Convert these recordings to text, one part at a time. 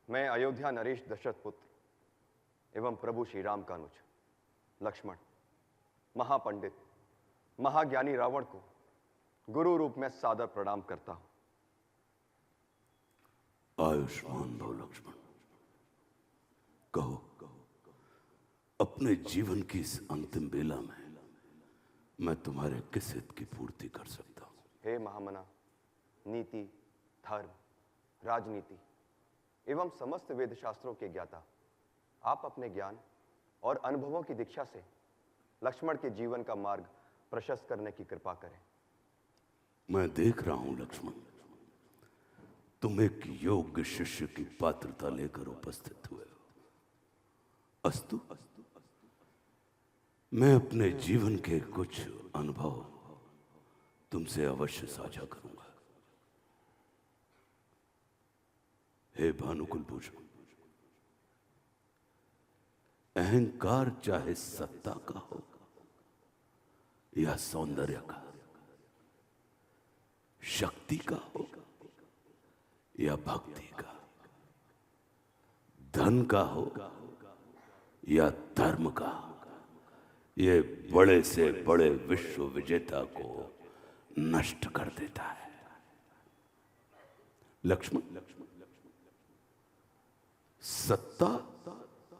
मैं अयोध्या नरेश दशरथ पुत्र एवं प्रभु श्री राम का अनुज लक्ष्मण महापंडित महाज्ञानी रावण को गुरु रूप में सादर प्रणाम करता हूं। आयुष्मान भव लक्ष्मण। कहो, अपने जीवन की इस अंतिम बेला में मैं तुम्हारे किस हित की पूर्ति कर सकता हूं? हे महामना, नीति, धर्म, राजनीति एवं समस्त वेद शास्त्रों के ज्ञाता, आप अपने ज्ञान और अनुभवों की दीक्षा से लक्ष्मण के जीवन का मार्ग प्रशस्त करने की कृपा करें। मैं देख रहा हूं लक्ष्मण, तुम एक योग्य शिष्य की पात्रता लेकर उपस्थित हुए हो। अस्तु, मैं अपने जीवन के कुछ अनुभव तुमसे अवश्य साझा करूंगा। हे भानुकुल भूषण, अहंकार चाहे सत्ता का हो या सौंदर्य का, शक्ति का हो या भक्ति का, धन का हो या धर्म का, ये बड़े से बड़े विश्व विजेता को नष्ट कर देता है। लक्ष्मण, सत्ता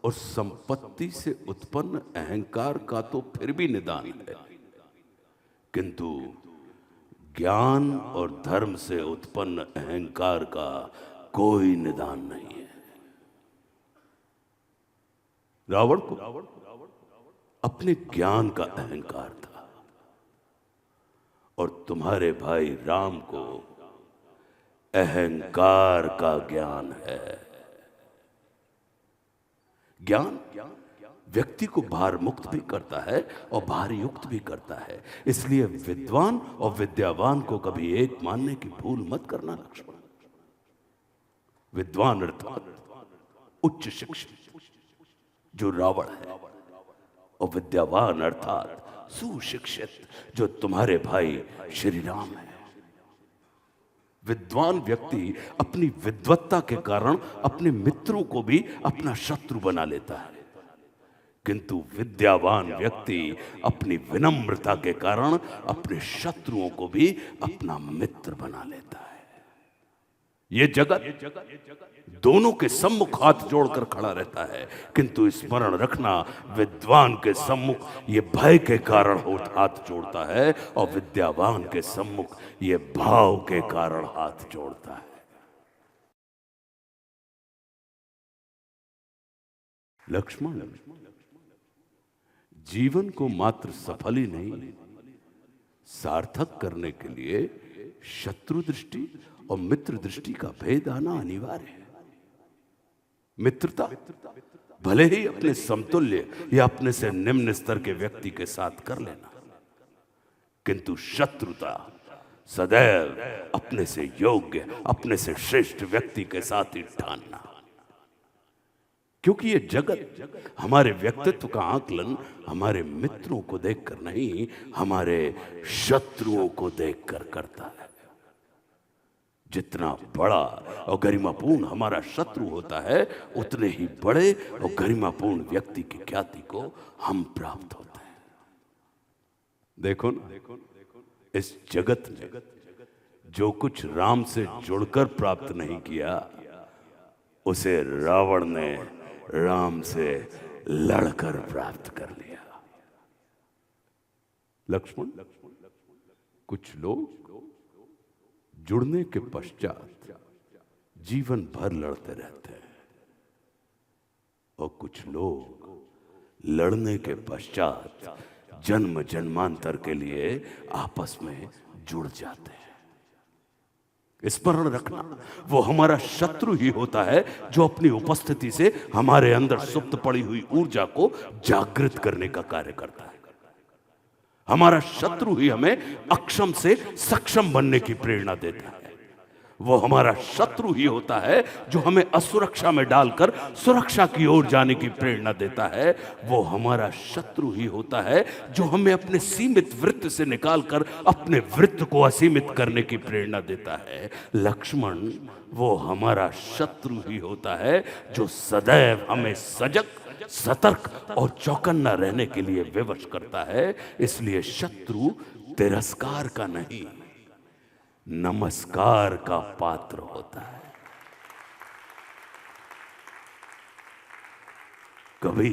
और संपत्ति से उत्पन्न अहंकार का तो फिर भी निदान है, किंतु ज्ञान और धर्म से उत्पन्न अहंकार का कोई निदान नहीं है। रावण को अपने ज्ञान का अहंकार था और तुम्हारे भाई राम को अहंकार का ज्ञान है। ज्ञान व्यक्ति को भार मुक्त भी करता है और भार युक्त भी करता है। इसलिए विद्वान और विद्यावान को कभी एक मानने की भूल मत करना लक्ष्मण। विद्वान अर्थात उच्च शिक्षित जो रावण है, और विद्यावान अर्थात सुशिक्षित जो तुम्हारे भाई श्री राम है। विद्वान व्यक्ति अपनी विद्वत्ता के कारण अपने मित्रों को भी अपना शत्रु बना लेता है, किंतु विद्यावान व्यक्ति अपनी विनम्रता के कारण अपने शत्रुओं को भी अपना मित्र बना लेता है। ये जगत दोनों के सम्मुख हाथ जोड़कर खड़ा रहता है, किंतु स्मरण रखना, विद्वान के सम्मुख ये भय के कारण हाथ जोड़ता है और विद्यावान के सम्मुख ये भाव के कारण हाथ जोड़ता है। लक्ष्मण, जीवन को मात्र सफल ही नहीं, सार्थक करने के लिए शत्रु दृष्टि और मित्र दृष्टि का भेद आना अनिवार्य है। मित्रता भले ही अपने समतुल्य या अपने से निम्न स्तर के व्यक्ति के साथ कर लेना, किंतु शत्रुता सदैव अपने से योग्य, अपने से श्रेष्ठ व्यक्ति के साथ ही ठानना। क्योंकि ये जगत हमारे व्यक्तित्व का आकलन हमारे मित्रों को देखकर नहीं, हमारे शत्रुओं को देखकर करता है। जितना बड़ा और गरिमापूर्ण हमारा शत्रु होता है, उतने ही बड़े और गरिमापूर्ण व्यक्ति की ख्याति को हम प्राप्त होते हैं। देखो ना, इस जगत में जो कुछ राम से जुड़कर प्राप्त नहीं किया, उसे रावण ने राम से लड़कर प्राप्त कर लिया। लक्ष्मण, कुछ लोग जुड़ने के पश्चात जीवन भर लड़ते रहते हैं और कुछ लोग लड़ने के पश्चात जन्म जन्मांतर के लिए आपस में जुड़ जाते हैं। स्मरण रखना, वो हमारा शत्रु ही होता है जो अपनी उपस्थिति से हमारे अंदर सुप्त पड़ी हुई ऊर्जा को जागृत करने का कार्य करता है। हमारा शत्रु ही हमें अक्षम से सक्षम बनने की प्रेरणा देता है। वो हमारा शत्रु ही होता है जो हमें असुरक्षा में डालकर सुरक्षा की ओर जाने की प्रेरणा देता है। वो हमारा शत्रु ही होता है जो हमें अपने सीमित वृत्त से निकालकर अपने वृत्त को असीमित करने की प्रेरणा देता है। लक्ष्मण वो हमारा शत्रु ही होता है जो सदैव हमें सजग, सतर्क और चौकन्ना रहने के लिए विवश करता है। इसलिए शत्रु तिरस्कार का नहीं, नमस्कार का पात्र होता है। कभी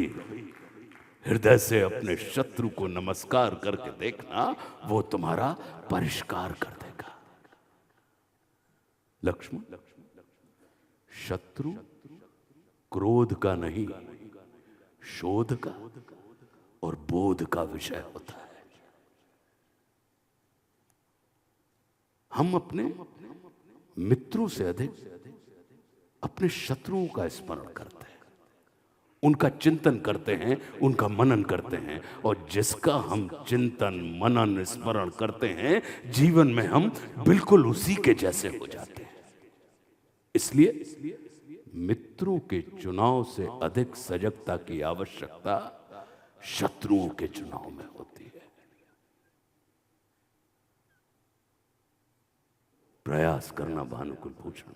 हृदय से अपने शत्रु को नमस्कार करके देखना, वो तुम्हारा परिष्कार कर देगा। लक्ष्मण, शत्रु क्रोध का नहीं, शोध का और बोध का विषय होता है। हम अपने मित्रों से अधिक अपने शत्रुओं का स्मरण करते हैं, उनका चिंतन करते हैं, उनका मनन करते हैं। और जिसका हम चिंतन, मनन, स्मरण करते हैं, जीवन में हम बिल्कुल उसी के जैसे हो जाते हैं। इसलिए मित्रों के चुनाव से अधिक सजगता की आवश्यकता शत्रुओं के चुनाव में होती है। प्रयास करना भानुकुल भूषण,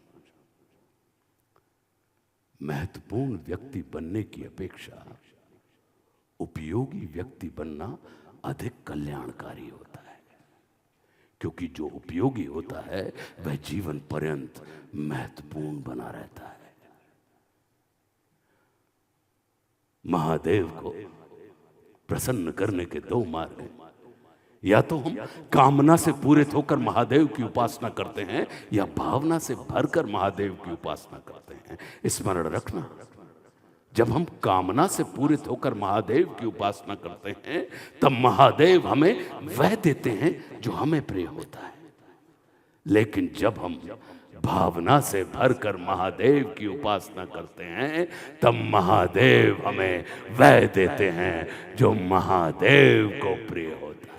महत्वपूर्ण व्यक्ति बनने की अपेक्षा उपयोगी व्यक्ति बनना अधिक कल्याणकारी होता है, क्योंकि जो उपयोगी होता है वह जीवन पर्यंत महत्वपूर्ण बना रहता है। महादेव को प्रसन्न करने के दो मार्ग हैं। या तो हम कामना से पूरित होकर महादेव की उपासना करते हैं, या भावना से भरकर महादेव की उपासना करते हैं। स्मरण रखना, जब हम कामना से पूरित होकर महादेव की उपासना करते हैं, तब महादेव हमें वह देते हैं जो हमें प्रिय होता है। लेकिन जब हम भावना से भरकर महादेव की उपासना करते हैं, तब महादेव हमें वह देते हैं जो महादेव को प्रिय होता है।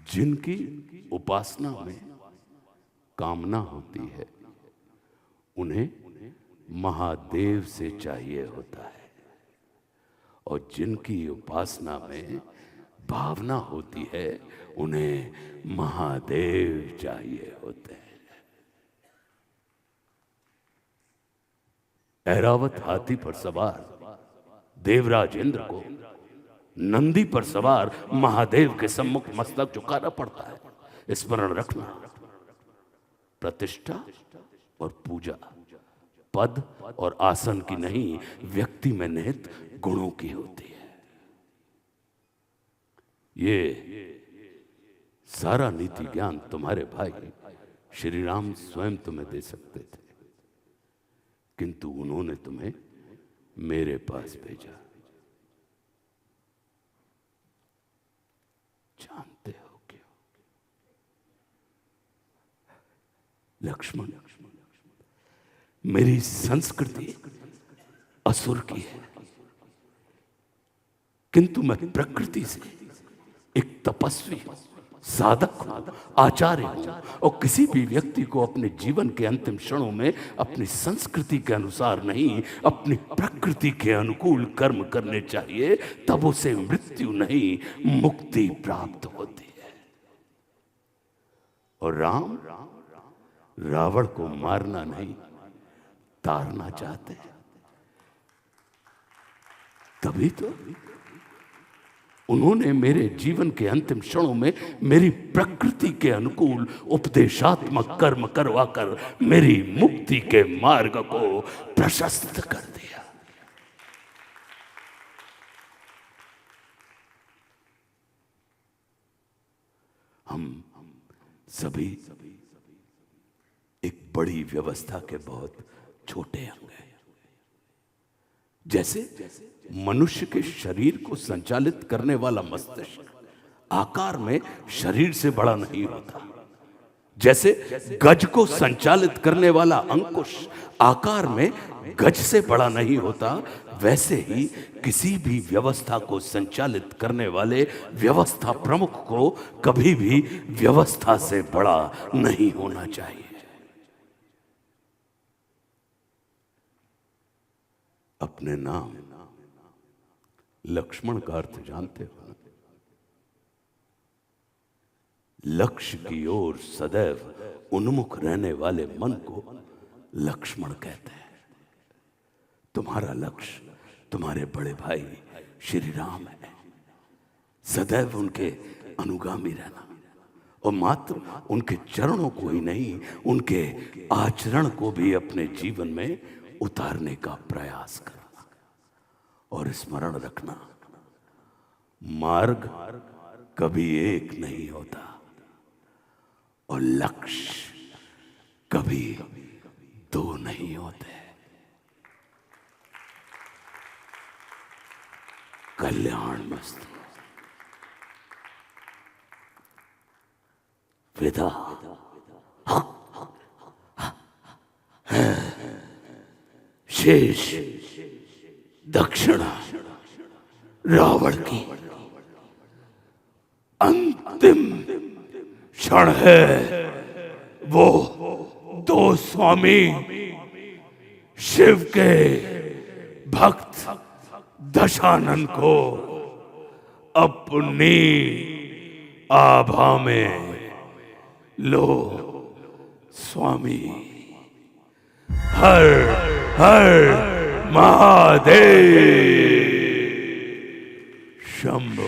जिनकी उपासना में कामना होती है, उन्हें महादेव से चाहिए होता है, और जिनकी उपासना में भावना होती है, उन्हें महादेव चाहिए होते हैं। ऐरावत हाथी पर सवार देवराज इंद्र को नंदी पर सवार महादेव के सम्मुख मस्तक झुकाना पड़ता है। स्मरण रखना, प्रतिष्ठा और पूजा पद और आसन की नहीं, व्यक्ति में निहित गुणों की होती है। ये सारा नीति ज्ञान तुम्हारे भाई श्री राम स्वयं तुम्हें दे सकते थे, किंतु उन्होंने तुम्हें मेरे पास भेजा। जानते हो क्यों? लक्ष्मण, मेरी संस्कृति असुर की है, किंतु मैं प्रकृति से एक तपस्वी, साधक हूं, आचार्य हूं। और किसी भी व्यक्ति को अपने जीवन के अंतिम क्षणों में अपनी संस्कृति के अनुसार नहीं, अपनी प्रकृति के अनुकूल कर्म करने चाहिए, तब उसे मृत्यु नहीं मुक्ति प्राप्त होती है। और राम रावण को मारना नहीं, तारना चाहते हैं। तभी तो उन्होंने मेरे जीवन के अंतिम क्षणों में मेरी प्रकृति के अनुकूल उपदेशात्मक कर्म करवाकर मेरी मुक्ति के मार्ग को प्रशस्त कर दिया। हम सभी एक बड़ी व्यवस्था के बहुत छोटे अंग हैं। जैसे मनुष्य के शरीर को संचालित करने वाला मस्तिष्क आकार में शरीर से बड़ा नहीं होता, जैसे गज को संचालित करने वाला अंकुश आकार में गज से बड़ा नहीं होता, वैसे ही किसी भी व्यवस्था को संचालित करने वाले व्यवस्था प्रमुख को कभी भी व्यवस्था से बड़ा नहीं होना चाहिए। अपने नाम लक्ष्मण का अर्थ जानते हो? लक्ष्य की ओर सदैव उन्मुख रहने वाले मन को लक्ष्मण कहते हैं। तुम्हारा लक्ष्य तुम्हारे बड़े भाई श्री राम है। सदैव उनके अनुगामी रहना और मात्र उनके चरणों को ही नहीं, उनके आचरण को भी अपने जीवन में उतारने का प्रयास करना और स्मरण रखना, मार्ग कभी एक नहीं होता और लक्ष्य कभी दो नहीं होते। कल्याण मस्त। विदा। शेष दक्षिणा रावण की अंतिम क्षण है। वो दो स्वामी शिव के भक्त दशानन को अपनी आभा में लो स्वामी। हर हर महादेव शंभो।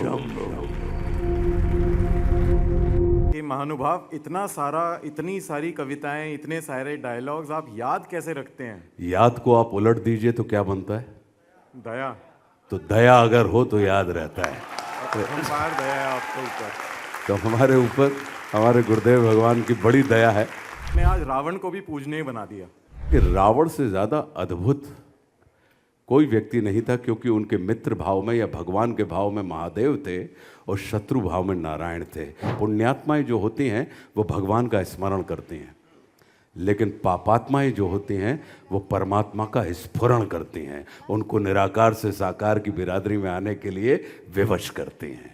ये महानुभाव इतनी सारी कविताएं, इतने सारे डायलॉग्स आप याद कैसे रखते हैं? याद को आप उलट दीजिए तो क्या बनता है? दया। तो दया अगर हो तो याद रहता है। अपरंपार दया है आपके ऊपर। तो हमारे ऊपर हमारे गुरुदेव भगवान की बड़ी दया है। ने आज रावण को भी पूजनीय बना दिया। कि रावण से ज्यादा अद्भुत कोई व्यक्ति नहीं था, क्योंकि उनके मित्र भाव में या भगवान के भाव में महादेव थे और शत्रु भाव में नारायण थे। पुण्यात्माएं जो होती हैं वो भगवान का स्मरण करती हैं, लेकिन पापात्माएं जो होती हैं वो परमात्मा का स्फुरण करती हैं, उनको निराकार से साकार की बिरादरी में आने के लिए विवश करती हैं।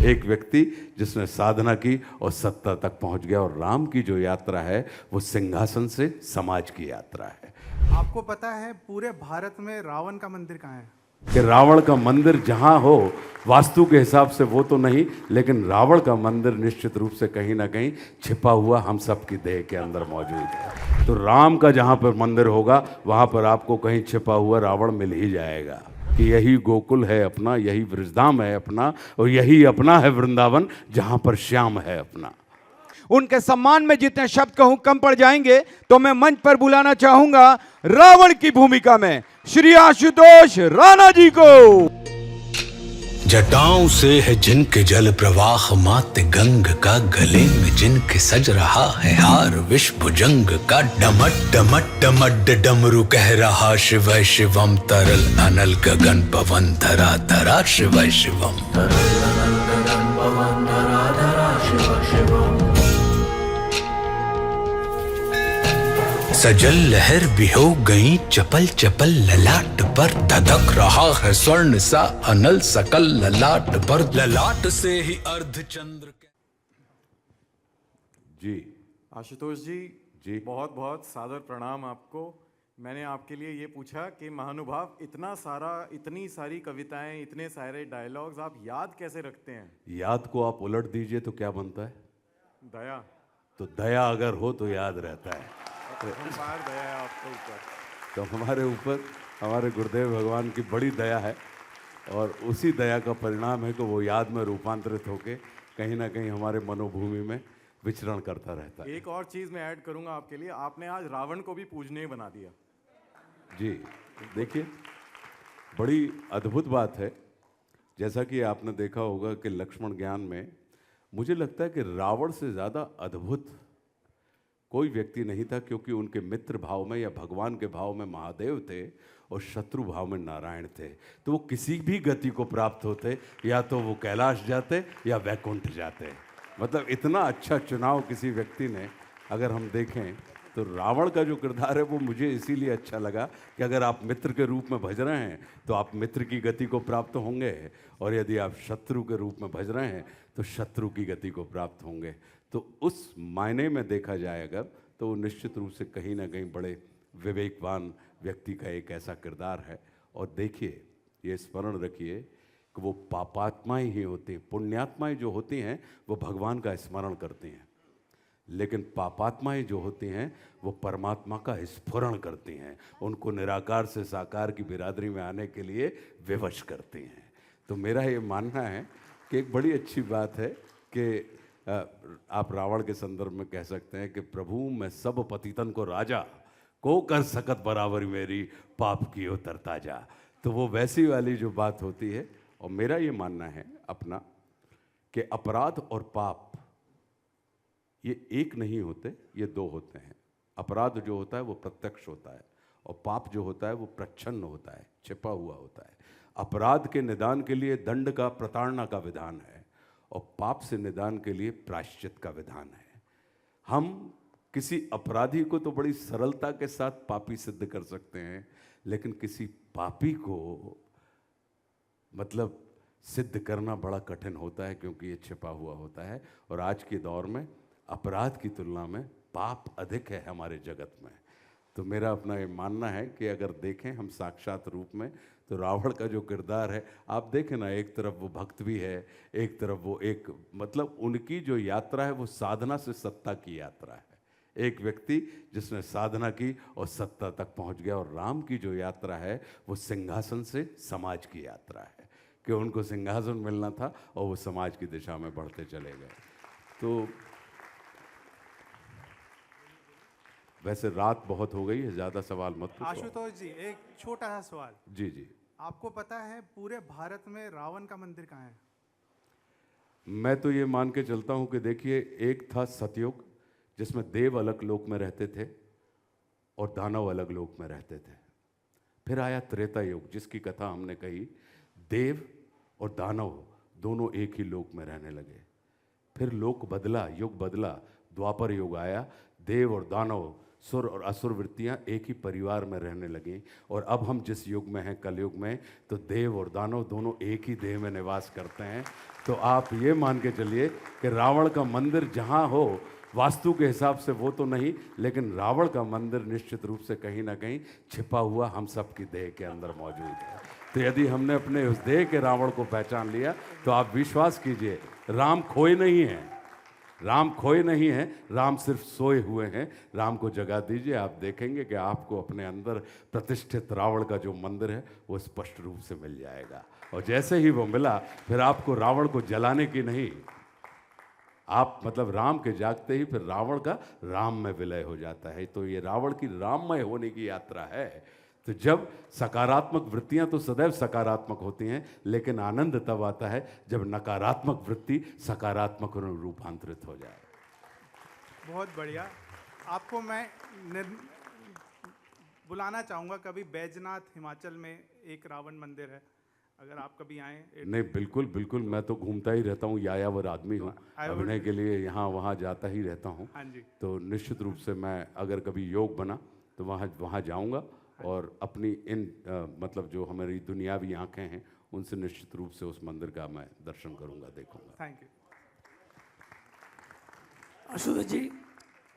एक व्यक्ति जिसने साधना की और सत्ता तक पहुंच गया, और राम की जो यात्रा है वो सिंहासन से समाज की यात्रा है। आपको पता है पूरे भारत में रावण का मंदिर कहाँ है? कि रावण का मंदिर जहां हो, वास्तु के हिसाब से वो तो नहीं, लेकिन रावण का मंदिर निश्चित रूप से कहीं ना कहीं छिपा हुआ हम सब की देह के अंदर मौजूद है। तो राम का जहां पर मंदिर होगा वहां पर आपको कहीं छिपा हुआ रावण मिल ही जाएगा कि यही गोकुल है अपना, यही वृषधाम है अपना, और यही अपना है वृंदावन जहां पर श्याम है अपना। उनके सम्मान में जितने शब्द कहूं कम पड़ जाएंगे, तो मैं मंच पर बुलाना चाहूंगा रावण की भूमिका में श्री आशुतोष राणा जी को। जटाओं से है जिनके जल प्रवाह, माते गंग का गले में जिनके सज रहा है हार, विश्व जंग का डमट डमट डमट डमरू कह रहा शिवय शिवम, तरल अनल गगन पवन धरा धरा शिवय शिवम, तरल अनल गगन पवन धरा धरा शिव शिवम। सजल लहर भी हो गई चपल चपल, ललाट पर धधक रहा है स्वर्ण सा अनल सकल, ललाट पर ललाट से ही अर्धचंद्र। जी आशुतोष जी, जी बहुत बहुत सादर प्रणाम आपको। मैंने आपके लिए ये पूछा कि महानुभाव इतनी सारी कविताएं, इतने सारे डायलॉग्स आप याद कैसे रखते हैं? याद को आप उलट दीजिए तो क्या बनता है? दया। तो दया अगर हो तो याद रहता है। अपरंपार दया है आपके ऊपर। तो हमारे ऊपर हमारे गुरुदेव भगवान की बड़ी दया है, और उसी दया का परिणाम है कि वो याद में रूपांतरित होके कहीं ना कहीं हमारे मनोभूमि में विचरण करता रहता है। एक और चीज मैं ऐड करूंगा आपके लिए, आपने आज रावण को भी पूजनीय बना दिया। जी देखिए, बड़ी अद्भुत बात है। जैसा कि आपने देखा होगा कि लक्ष्मण ज्ञान में मुझे लगता है कि रावण से ज़्यादा अद्भुत कोई व्यक्ति नहीं था, क्योंकि उनके मित्र भाव में या भगवान के भाव में महादेव थे और शत्रु भाव में नारायण थे। तो वो किसी भी गति को प्राप्त होते, या तो वो कैलाश जाते या वैकुंठ जाते। मतलब इतना अच्छा चुनाव किसी व्यक्ति ने, अगर हम देखें तो रावण का जो किरदार है वो मुझे इसीलिए अच्छा लगा कि अगर आप मित्र के रूप में भज रहे हैं तो आप मित्र की गति को प्राप्त होंगे, और यदि आप शत्रु के रूप में भज रहे हैं तो शत्रु की गति को प्राप्त होंगे। तो उस मायने में देखा जाए अगर, तो वो निश्चित रूप से कहीं ना कहीं बड़े विवेकवान व्यक्ति का एक ऐसा किरदार है। और देखिए, ये स्मरण रखिए कि वो पापात्माएं ही होती हैं, पुण्यात्माएं जो होती हैं वो भगवान का स्मरण करती हैं, लेकिन पापात्माएं जो होती हैं वो परमात्मा का स्फुरण करती हैं, उनको निराकार से साकार की बिरादरी में आने के लिए विवश करती हैं। तो मेरा ये मानना है कि एक बड़ी अच्छी बात है कि आप रावण के संदर्भ में कह सकते हैं कि प्रभु मैं सब पतितन को राजा को कर सकत बराबरी मेरी पाप की उतरता जा। तो वो वैसी वाली जो बात होती है। और मेरा ये मानना है अपना कि अपराध और पाप ये एक नहीं होते, ये दो होते हैं। अपराध जो होता है वो प्रत्यक्ष होता है, और पाप जो होता है वो प्रच्छन्न होता है, छिपा हुआ होता है। अपराध के निदान के लिए दंड का, प्रताड़ना का विधान है, और पाप से निदान के लिए प्रायश्चित का विधान है। हम किसी अपराधी को तो बड़ी सरलता के साथ पापी सिद्ध कर सकते हैं, लेकिन किसी पापी को मतलब सिद्ध करना बड़ा कठिन होता है, क्योंकि ये छिपा हुआ होता है। और आज के दौर में अपराध की तुलना में पाप अधिक है हमारे जगत में। तो मेरा अपना ये मानना है कि अगर देखें हम साक्षात रूप में, तो रावण का जो किरदार है, आप देखें ना, एक तरफ वो भक्त भी है, एक तरफ वो एक मतलब उनकी जो यात्रा है वो साधना से सत्ता की यात्रा है। एक व्यक्ति जिसने साधना की और सत्ता तक पहुंच गया। और राम की जो यात्रा है वो सिंहासन से समाज की यात्रा है, कि उनको सिंहासन मिलना था और वो समाज की दिशा में बढ़ते चले गए। तो वैसे रात बहुत हो गई है, ज़्यादा सवाल मत पूछो। आशुतोष जी, एक छोटा सा सवाल। जी जी। आपको पता है पूरे भारत में रावण का मंदिर कहाँ है? मैं तो ये मान के चलता हूँ कि देखिए, एक था सतयुग जिसमें देव अलग लोक में रहते थे और दानव अलग लोक में रहते थे। फिर आया त्रेता युग, जिसकी कथा हमने कही, देव और दानव दोनों एक ही लोक में रहने लगे। फिर लोक बदला, युग बदला, द्वापर युग आया, देव और दानव, सुर और असुर वृत्तियाँ एक ही परिवार में रहने लगीं। और अब हम जिस युग में हैं, कलयुग में, तो देव और दानव दोनों एक ही देह में निवास करते हैं। तो आप ये मान के चलिए कि रावण का मंदिर जहाँ हो, वास्तु के हिसाब से वो तो नहीं, लेकिन रावण का मंदिर निश्चित रूप से कहीं ना कहीं छिपा हुआ हम सब की देह के अंदर मौजूद है। तो यदि हमने अपने उस देह के रावण को पहचान लिया, तो आप विश्वास कीजिए, राम खोए नहीं हैं, राम खोए नहीं हैं, राम सिर्फ सोए हुए हैं। राम को जगा दीजिए, आप देखेंगे कि आपको अपने अंदर प्रतिष्ठित रावण का जो मंदिर है वो स्पष्ट रूप से मिल जाएगा। और जैसे ही वो मिला, फिर आपको रावण को जलाने की नहीं, आप मतलब राम के जागते ही फिर रावण का राम में विलय हो जाता है। तो ये रावण की राममय होने की यात्रा है। तो जब सकारात्मक वृत्तियां तो सदैव सकारात्मक होती हैं, लेकिन आनंद तब आता है जब नकारात्मक वृत्ति सकारात्मक में रूपांतरित हो जाए। बहुत बढ़िया। आपको मैं बुलाना चाहूँगा, कभी बैजनाथ हिमाचल में एक रावण मंदिर है, अगर आप कभी आएँ। नहीं, बिल्कुल बिल्कुल, मैं तो घूमता ही रहता हूँ, यायावर आदमी हूँ, अभिनय के लिए यहाँ वहाँ जाता ही रहता हूँ। हाँ जी। तो निश्चित रूप से मैं अगर कभी योग बना तो वहाँ जाऊँगा, और अपनी इन मतलब जो हमारी दुनियावी आंखें हैं उनसे निश्चित रूप से उस मंदिर का मैं दर्शन करूँगा, देखूँगा। Thank you. आशुतोष जी,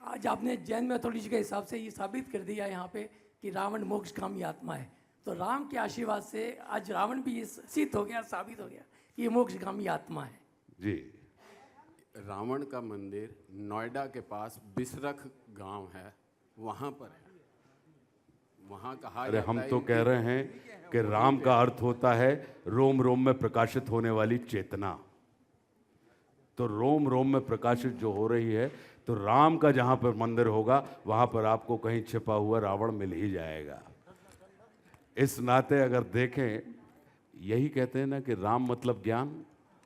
आज आपने जैन मैथोलॉजी के हिसाब से ये साबित कर दिया यहाँ पे कि रावण मोक्षगामी आत्मा है। तो राम के आशीर्वाद से आज रावण भी ये सिद्ध हो गया, साबित हो गया कि ये मोक्षगामी आत्मा है। जी। रावण का मंदिर नोएडा के पास बिसरख गांव है, वहाँ पर है। वहाँ कहा अरे जाता हम है तो कि कह रहे हैं कि राम का अर्थ होता है रोम रोम में प्रकाशित होने वाली चेतना। तो रोम रोम में प्रकाशित जो हो रही है, तो राम का जहाँ पर मंदिर होगा वहाँ पर आपको कहीं छिपा हुआ रावण मिल ही जाएगा। इस नाते अगर देखें, यही कहते हैं ना कि राम मतलब ज्ञान,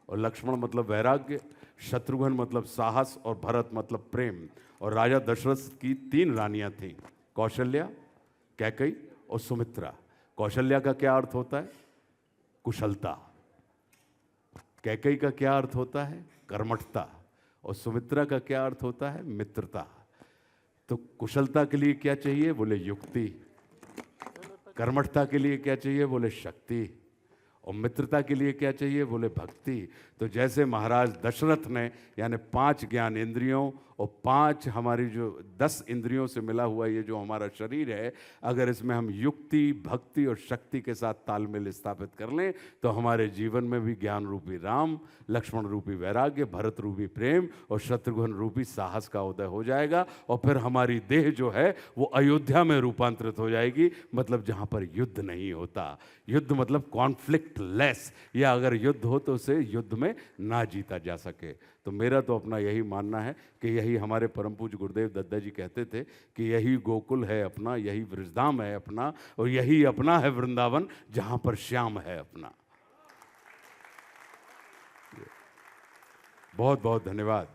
और लक्ष्मण मतलब वैराग्य, शत्रुघ्न मतलब साहस, और भरत मतलब प्रेम। और राजा दशरथ की 3 रानियां थीं, कौशल्या, कैकई और सुमित्रा। कौशल्या का क्या अर्थ होता है? कुशलता। कैकई का क्या अर्थ होता है? कर्मठता। और सुमित्रा का क्या अर्थ होता है? मित्रता। तो कुशलता के लिए क्या चाहिए? बोले युक्ति। कर्मठता के लिए क्या चाहिए? बोले शक्ति। और मित्रता के लिए क्या चाहिए? बोले भक्ति। तो जैसे महाराज दशरथ ने यानी 5 ज्ञान इंद्रियों और 5 हमारी जो 10 इंद्रियों से मिला हुआ ये जो हमारा शरीर है, अगर इसमें हम युक्ति, भक्ति और शक्ति के साथ तालमेल स्थापित कर लें तो हमारे जीवन में भी ज्ञान रूपी राम, लक्ष्मण रूपी वैराग्य, भरत रूपी प्रेम और शत्रुघ्न रूपी साहस का उदय हो जाएगा। और फिर हमारी देह जो है वो अयोध्या में रूपांतरित हो जाएगी, मतलब जहाँ पर युद्ध नहीं होता। युद्ध मतलब कॉन्फ्लिक्ट लेस, या अगर युद्ध हो तो उसे युद्ध में ना जीता जा सके। तो मेरा तो अपना यही मानना है कि यही हमारे परम पूज्य गुरुदेव दत्ता जी कहते थे कि यही गोकुल है अपना, यही वृषधाम है अपना, और यही अपना है वृंदावन जहां पर श्याम है अपना। बहुत बहुत धन्यवाद।